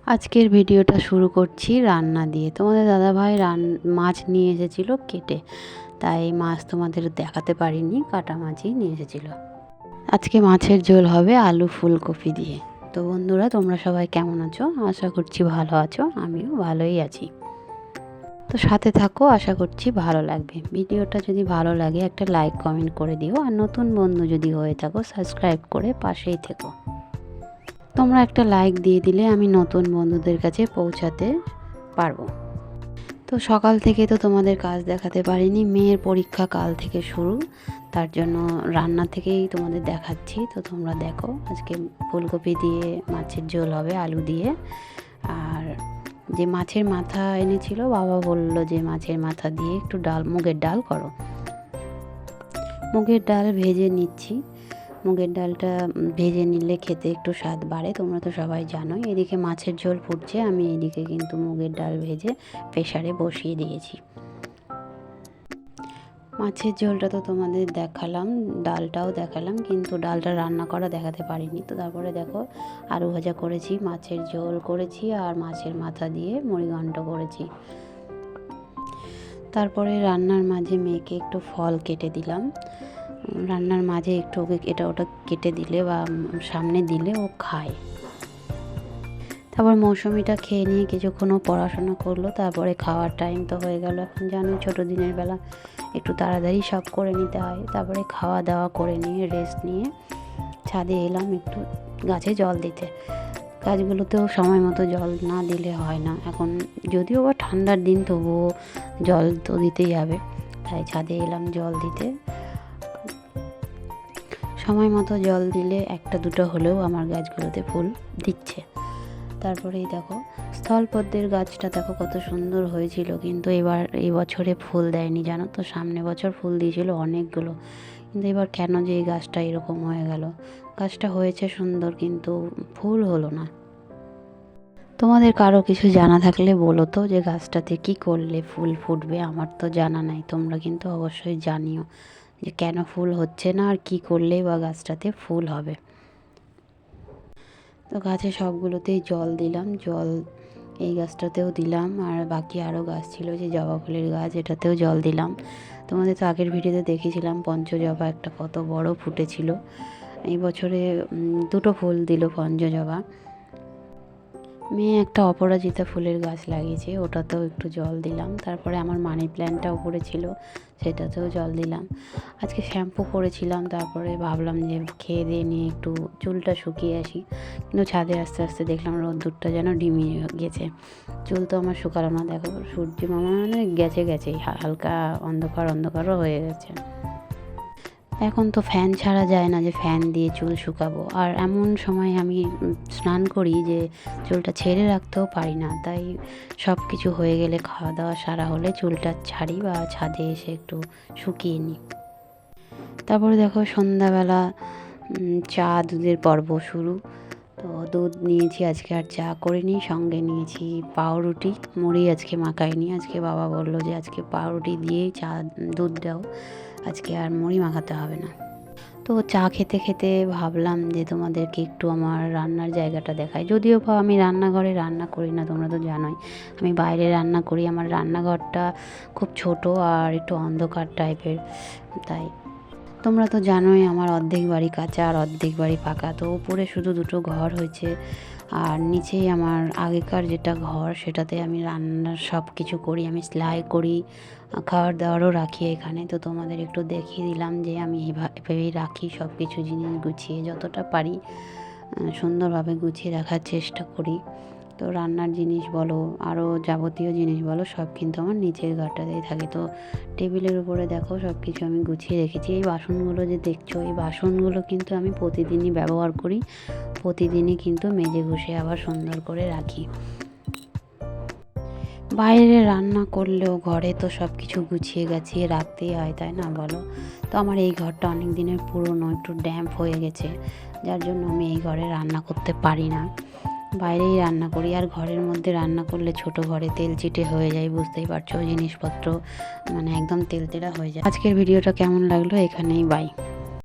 আজকের ভিডিওটা শুরু করছি রান্না দিয়ে। তোমাদের দাদাভাই মাছ নিয়ে এসেছিলো কেটে, তাই মাছ তোমাদের দেখাতে পারিনি, কাটা মাছই নিয়ে এসেছিলো। আজকে মাছের ঝোল হবে আলু ফুলকপি দিয়ে। তো বন্ধুরা, তোমরা সবাই কেমন আছো? আশা করছি ভালো আছো, আমিও ভালোই আছি। তো সাথে থাকো, আশা করছি ভালো লাগবে। ভিডিওটা যদি ভালো লাগে একটা লাইক কমেন্ট করে দিও, আর নতুন বন্ধু যদি হয়ে থাকো সাবস্ক্রাইব করে পাশেই থেকো। তোমরা একটা লাইক দিয়ে দিলে আমি নতুন বন্ধুদের কাছে পৌঁছাতে পারবো। তো সকাল থেকে তো তোমাদের কাজ দেখাতে পারিনি, মেয়ের পরীক্ষা কাল থেকে শুরু, তার জন্য রান্না থেকেই তোমাদের দেখাচ্ছি। তো তোমরা দেখো, আজকে ফুলকপি দিয়ে মাছের ঝোল হবে আলু দিয়ে। আর যে মাছের মাথা এনেছিল, বাবা বলল যে মাছের মাথা দিয়ে একটু মুগের ডাল করো। মুগের ডাল ভেজে নিচ্ছি। মুগের ডালটা ভেজে নিলে খেতে একটু স্বাদ বাড়ে, তোমরা তো সবাই জানোই। এদিকে মাছের ঝোল ফুটছে, আমি এদিকে কিন্তু মুগের ডাল ভেজে প্রেসারে বসিয়ে দিয়েছি। মাছের ঝোলটা তো তোমাদের দেখালাম, ডালটাও দেখালাম, কিন্তু ডালটা রান্না করা দেখাতে পারিনি। তো তারপরে দেখো, আলু ভাজা করেছি, মাছের ঝোল করেছি, আর মাছের মাথা দিয়ে মুড়িঘণ্ট করেছি। তারপরে রান্নার মাঝে মেয়েকে একটু ফল কেটে দিলাম। রান্নার মাঝে একটু ওকে এটা ওটা কেটে দিলে বা সামনে দিলে ও খায়। তারপর মৌসুমিটা খেয়ে নিয়ে কিছুক্ষণও পড়াশোনা করলো। তারপরে খাওয়ার টাইম তো হয়ে গেল। এখন জানোই ছোটো দিনের বেলা একটু তাড়াতাড়ি সব করে নিতে হয়। তারপরে খাওয়া দাওয়া করে নিয়ে রেস্ট নিয়ে ছাদে এলাম একটু গাছে জল দিতে। গাছগুলোতেও সময় মতো জল না দিলে হয় না। এখন যদিও বা ঠান্ডার দিন, তবুও জল তো দিতেই হবে, তাই ছাদে এলাম জল দিতে। সময় মতো জল দিলে একটা দুটো হলেও আমার গাছগুলোতে ফুল দিচ্ছে। তারপরেই দেখো, স্থলপদ্মের গাছটা দেখো কত সুন্দর হয়েছিল, কিন্তু এই বছরে ফুল দেয়নি জানো তো। সামনে বছর ফুল দিয়েছিল অনেকগুলো, কিন্তু এবার কেন যে এই গাছটা এরকম হয়ে গেল। গাছটা হয়েছে সুন্দর, কিন্তু ফুল হলো না। তোমাদের কারো কিছু জানা থাকলে বলো তো, যে গাছটাতে কি করলে ফুল ফুটবে। আমার তো জানা নাই, তোমরা কিন্তু অবশ্যই জানিও যে কেন ফুল হচ্ছে না, আর কি করলে বা গাছটাতে ফুল হবে। তো গাছে সবগুলোতেই জল দিলাম, জল এই গাছটাতেও দিলাম, আর বাকি আরও গাছ ছিল যে জবা ফুলের গাছ, এটাতেও জল দিলাম। তোমাদের তো আগের ভিডিওতে দেখেছিলাম পঞ্চজবা একটা কত বড় ফুটেছিল। এই বছরে দুটো ফুল দিল পঞ্চজবা। মেয়ে একটা অপরাজিতা ফুলের গাছ লাগিয়েছে, ওটাতেও একটু জল দিলাম। তারপরে আমার মানি প্ল্যান্টটা উপরে ছিল, সেটাতেও জল দিলাম। আজকে শ্যাম্পু করেছিলাম, তারপরে ভাবলাম যে খেয়ে দিয়ে নিয়ে একটু চুলটা শুকিয়ে আসি, কিন্তু ছাদে আস্তে আস্তে দেখলাম রোদ্দুরটা যেন ডিমিয়ে গেছে। চুল তো আমার শুকালো না, দেখো সূর্য মামা মানে গেছেই, হালকা অন্ধকারও হয়ে গেছে। এখন তো ফ্যান ছাড়া যায় না, যে ফ্যান দিয়ে চুল শুকাবো। আর এমন সময় আমি স্নান করি যে চুলটা ছেড়ে রাখতেও পারি না, তাই সব কিছু হয়ে গেলে, খাওয়া দাওয়া সারা হলে চুলটা ছাড়ি বা ছাদে এসে একটু শুকিয়ে নিই। তারপরে দেখো সন্ধ্যাবেলা চা দুধের পর্ব শুরু। তো দুধ নিয়েছি আজকে, আর চা করিনি, সঙ্গে নিয়েছি পাউরুটি। মুড়ি আজকে মাখাইনি, আজকে বাবা বললো যে আজকে পাউরুটি দিয়েই দুধ দাও, আজকে আর মুড়ি মাখাতে হবে না। তো চা খেতে খেতে ভাবলাম যে তোমাদেরকে একটু আমার রান্নার জায়গাটা দেখাই। যদিও বা আমি রান্নাঘরে রান্না করি না, তোমরা তো জানোই আমি বাইরে রান্না করি। আমার রান্নাঘরটা খুব ছোট আর একটু অন্ধকার টাইপের, তাই তোমরা তো জানোই আমার অর্ধেক বাড়ি কাঁচা আর অর্ধেক বাড়ি পাকা। তো উপরে শুধু দুটো ঘর হয়েছে, আর নিচেই আমার আগেকার যেটা ঘর, সেটাতে আমি রান্নার সব কিছু করি। আমি সেলাই করি, খাবার দাবারও রাখি এখানে। তো তোমাদের একটু দেখিয়ে দিলাম যে আমি এভাবেই রাখি সব কিছু জিনিস গুছিয়ে, যতটা পারি সুন্দরভাবে গুছিয়ে রাখার চেষ্টা করি। তো রান্নার জিনিস বলো, আরও যাবতীয় জিনিস বলো, সব কিন্তু আমার নিচের ঘরটাতেই থাকে। তো টেবিলের উপরে দেখো সব কিছু আমি গুছিয়ে রেখেছি। এই বাসনগুলো যে দেখছো, এই বাসনগুলো কিন্তু আমি প্রতিদিনই ব্যবহার করি, প্রতিদিনই কিন্তু মেজে ঘষে আবার সুন্দর করে রাখি। বাইরে রান্না করলেও ঘরে তো সব কিছু গুছিয়ে গাছিয়ে রাখতেই হয়, তাই না বলো। তো আমার এই ঘরটা অনেক দিনের পুরনো, একটু ড্যাম্প হয়ে গেছে, যার জন্য আমি এই ঘরে রান্না করতে পারি না, বাইরেই রান্না করি। আর ঘরের মধ্যে রান্না করলে ছোট ঘরে তেল চিটে হয়ে যায়, বুঝতেই পারছো, জিনিসপত্র মানে একদম তেলতেলা হয়ে যায়। আজকের ভিডিওটা কেমন লাগলো, এখানেই বাই।